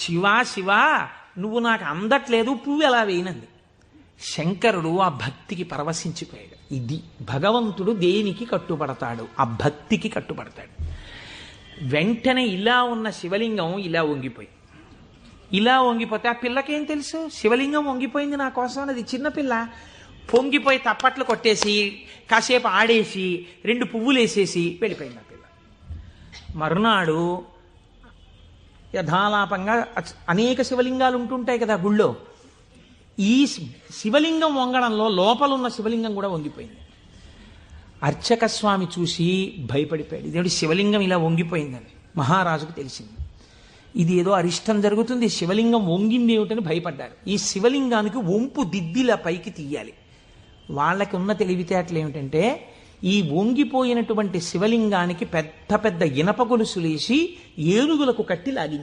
శివా శివా నువ్వు నాకు అందట్లేదు, పువ్వు ఎలా వేయనంది. శంకరుడు ఆ భక్తికి పరవశించిపోయాడు. ఇది భగవంతుడు దేనికి కట్టుబడతాడు? ఆ భక్తికి కట్టుబడతాడు. వెంటనే ఇలా ఉన్న శివలింగం ఇలా వంగిపోతే ఆ పిల్లకేం తెలుసు? శివలింగం వంగిపోయింది నా కోసం అన్నది. చిన్నపిల్ల పొంగిపోయి తప్పట్లు కొట్టేసి కాసేపు ఆడేసి 2 పువ్వులు వేసేసి వెళ్ళిపోయింది ఆ పిల్ల. మరునాడు యథాలాపంగా అనేక శివలింగాలు ఉంటుంటాయి కదా గుళ్ళో. ఈ శివలింగం వంగడంలో లోపలున్న శివలింగం కూడా వంగిపోయింది. అర్చక స్వామి చూసి భయపడిపోయాడు. ఇదేమిటి శివలింగం ఇలా వంగిపోయిందని మహారాజుకు తెలిసింది. ఇది ఏదో అరిష్టం జరుగుతుంది, శివలింగం వంగింది ఏమిటని భయపడ్డారు. ఈ శివలింగానికి వంపు దిద్దిలా పైకి తీయాలి. వాళ్ళకి ఉన్న తెలివితేటలు ఏమిటంటే ఈ వంగిపోయినటువంటి శివలింగానికి పెద్ద పెద్ద ఇనప గొలుసులేసి ఏనుగులకు కట్టి లాగించారు.